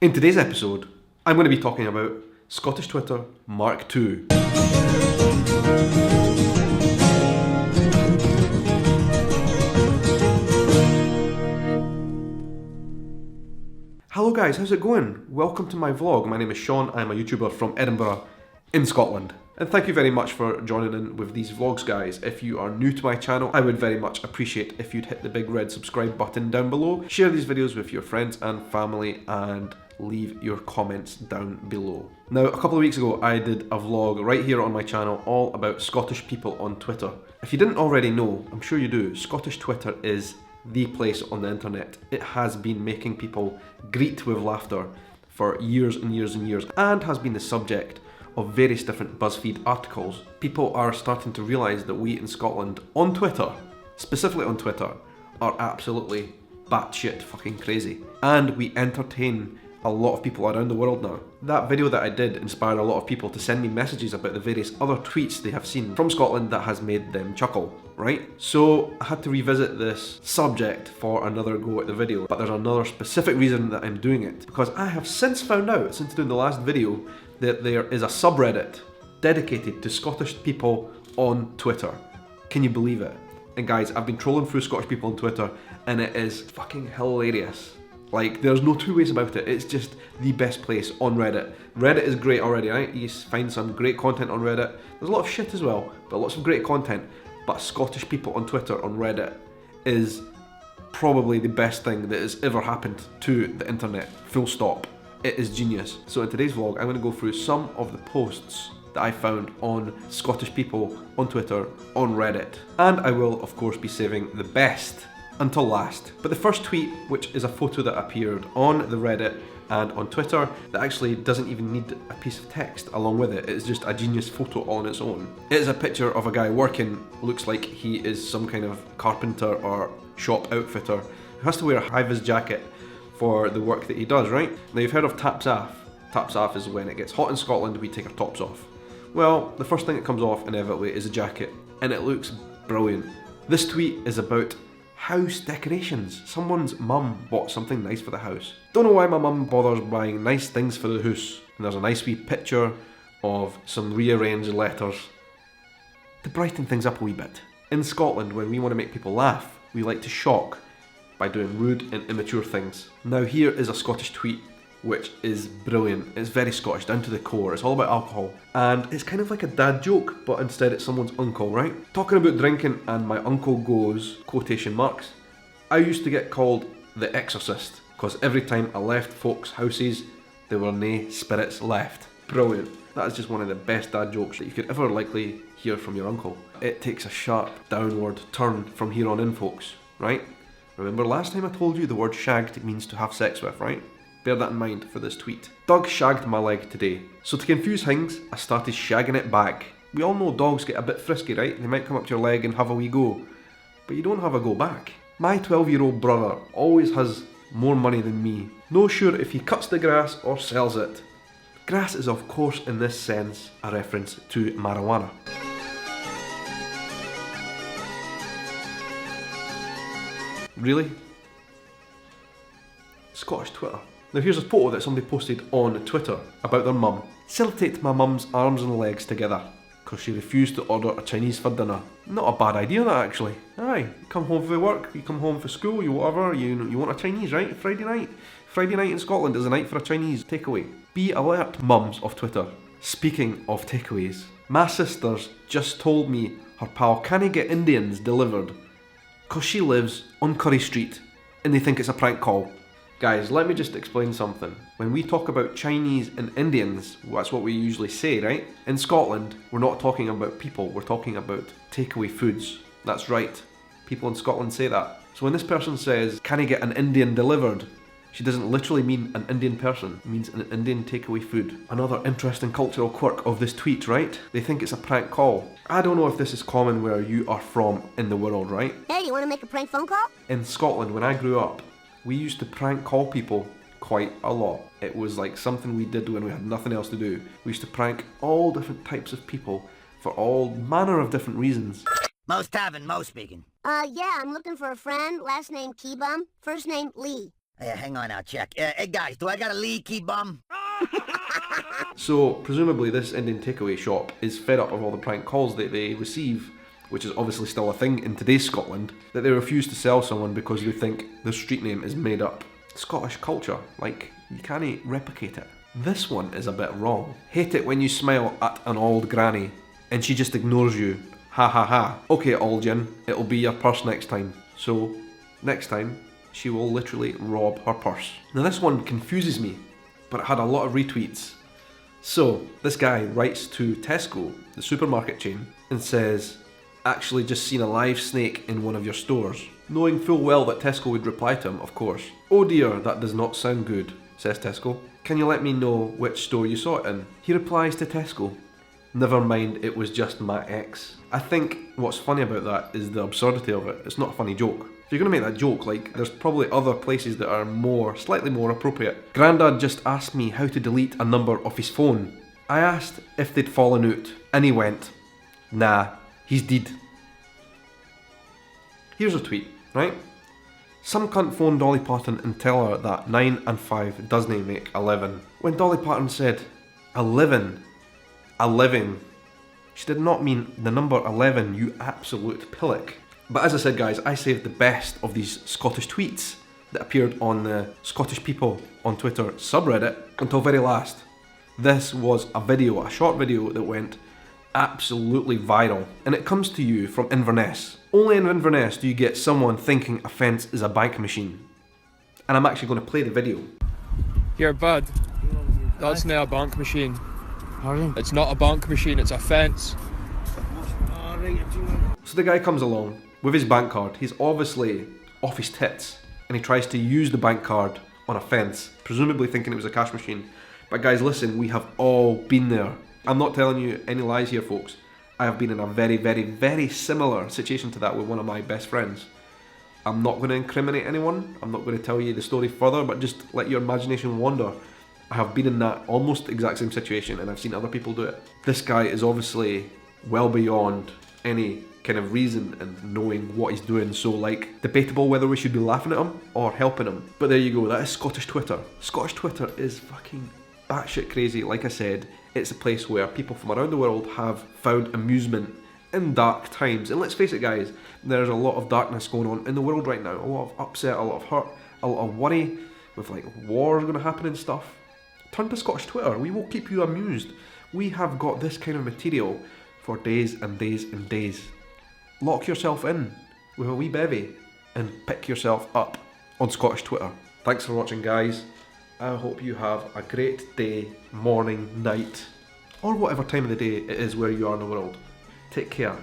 In today's episode, I'm going to be talking about Scottish Twitter Mark II. Hello guys, how's it going? Welcome to my vlog. My name is Shaun, I'm a YouTuber from Edinburgh in Scotland. And thank you very much for joining in with these vlogs, guys. If you are new to my channel, I would very much appreciate if you'd hit the big red subscribe button down below, share these videos with your friends and family, and leave your comments down below. Now, a couple of weeks ago, I did a vlog right here on my channel all about Scottish people on Twitter. If you didn't already know, I'm sure you do, Scottish Twitter is the place on the internet. It has been making people greet with laughter for years and years and years, and has been the subject of various different BuzzFeed articles. People are starting to realise that we in Scotland, on Twitter, specifically on Twitter, are absolutely batshit fucking crazy. And we entertain a lot of people around the world now. That video that I did inspired a lot of people to send me messages about the various other tweets they have seen from Scotland that has made them chuckle, right? So I had to revisit this subject for another go at the video, but there's another specific reason that I'm doing it, because I have since found out, since doing the last video, that there is a subreddit dedicated to Scottish people on Twitter. Can you believe it? And guys, I've been trolling through Scottish people on Twitter and it is fucking hilarious. Like, there's no two ways about it. It's just the best place on Reddit. Reddit is great already, right? You find some great content on Reddit. There's a lot of shit as well, but lots of great content. But Scottish people on Twitter on Reddit is probably the best thing that has ever happened to the internet. Full stop. It is genius. So in today's vlog, I'm going to go through some of the posts that I found on Scottish people on Twitter on Reddit. And I will, of course, be saving the best until last. But the first tweet, which is a photo that appeared on the Reddit and on Twitter, that actually doesn't even need a piece of text along with it. It's just a genius photo on its own. It is a picture of a guy working, looks like he is some kind of carpenter or shop outfitter, who has to wear a high-vis jacket for the work that he does, right? Now, you've heard of taps off. Taps off is when it gets hot in Scotland, we take our tops off. Well, the first thing that comes off inevitably is a jacket, and it looks brilliant. This tweet is about house decorations. Someone's mum bought something nice for the house. Don't know why my mum bothers buying nice things for the house. And there's a nice wee picture of some rearranged letters to brighten things up a wee bit. In Scotland, when we want to make people laugh, we like to shock by doing rude and immature things. Now, here is a Scottish tweet which is brilliant. It's very Scottish, down to the core. It's all about alcohol. And it's kind of like a dad joke, but instead it's someone's uncle, right? Talking about drinking, and my uncle goes, quotation marks, I used to get called the exorcist, because every time I left folks' houses, there were nae spirits left. Brilliant. That is just one of the best dad jokes that you could ever likely hear from your uncle. It takes a sharp downward turn from here on in, folks, right? Remember last time I told you the word shagged means to have sex with, right? Bear that in mind for this tweet. Doug shagged my leg today. So to confuse things, I started shagging it back. We all know dogs get a bit frisky, right? They might come up to your leg and have a wee go. But you don't have a go back. My 12-year-old brother always has more money than me. No sure if he cuts the grass or sells it. Grass is, of course, in this sense, a reference to marijuana. Really? Scottish Twitter. Now here's a photo that somebody posted on Twitter about their mum. Facilitate my mum's arms and legs together, because she refused to order a Chinese for dinner. Not a bad idea, that, actually. Aye, you come home for work, you come home for school, you whatever, you want a Chinese, right? Friday night. Friday night in Scotland is a night for a Chinese takeaway. Be alert, mums of Twitter. Speaking of takeaways, my sister's just told me her pal can't get Indians delivered because she lives on Curry Street and they think it's a prank call. Guys, let me just explain something. When we talk about Chinese and Indians, that's what we usually say, right? In Scotland, we're not talking about people, we're talking about takeaway foods. That's right, people in Scotland say that. So when this person says, can I get an Indian delivered? She doesn't literally mean an Indian person, it means an Indian takeaway food. Another interesting cultural quirk of this tweet, right? They think it's a prank call. I don't know if this is common where you are from in the world, right? Hey, you want to make a prank phone call? In Scotland, when I grew up, we used to prank call people quite a lot. It was like something we did when we had nothing else to do. We used to prank all different types of people for all manner of different reasons. Most having, most speaking. Yeah, I'm looking for a friend, last name T-Bum, first name Lee. Hey, hang on, I'll check. Hey, guys, do I got a lead key, bum? So, presumably this Indian takeaway shop is fed up of all the prank calls that they receive, which is obviously still a thing in today's Scotland, that they refuse to sell someone because they think the street name is made up. Scottish culture, like, you can't replicate it. This one is a bit wrong. Hate it when you smile at an old granny and she just ignores you. Ha ha ha. Okay, Aldrin, it'll be your purse next time. So, next time, she will literally rob her purse. Now this one confuses me, but it had a lot of retweets. So, this guy writes to Tesco, the supermarket chain, and says, actually just seen a live snake in one of your stores. Knowing full well that Tesco would reply to him, of course. Oh dear, that does not sound good, says Tesco. Can you let me know which store you saw it in? He replies to Tesco, never mind, it was just my ex. I think what's funny about that is the absurdity of it. It's not a funny joke. If you're going to make that joke, like, there's probably other places that are slightly more appropriate. Grandad just asked me how to delete a number off his phone. I asked if they'd fallen out, and he went, nah, he's dead. Here's a tweet, right? Some cunt phoned Dolly Parton and tell her that 9 and 5 doesn't make 11. When Dolly Parton said, 11, a living, she did not mean the number 11, you absolute pillock. But as I said, guys, I saved the best of these Scottish tweets that appeared on the Scottish People on Twitter subreddit until very last. This was a short video that went absolutely viral, and it comes to you from Inverness. Only in Inverness do you get someone thinking a fence is a bank machine. And I'm actually going to play the video. Here, bud, that's not a bank machine. Pardon? It's not a bank machine, it's a fence. So the guy comes along with his bank card. He's obviously off his tits, and he tries to use the bank card on a fence, presumably thinking it was a cash machine. But guys, listen, we have all been there. I'm not telling you any lies here, folks. I have been in a very, very, very similar situation to that with one of my best friends. I'm not going to incriminate anyone. I'm not going to tell you the story further, but just let your imagination wander. I have been in that almost exact same situation, and I've seen other people do it. This guy is obviously well beyond any kind of reason and knowing what he's doing, so like, debatable whether we should be laughing at him or helping him. But there you go, that is Scottish Twitter. Scottish Twitter is fucking batshit crazy. Like I said, it's a place where people from around the world have found amusement in dark times. And let's face it, guys, there's a lot of darkness going on in the world right now. A lot of upset, a lot of hurt, a lot of worry with like wars going to happen and stuff. Turn to Scottish Twitter. We will keep you amused. We have got this kind of material for days and days and days. Lock yourself in with a wee bevy and pick yourself up on Scottish Twitter. Thanks for watching, guys. I hope you have a great day, morning, night, or whatever time of the day it is where you are in the world. Take care.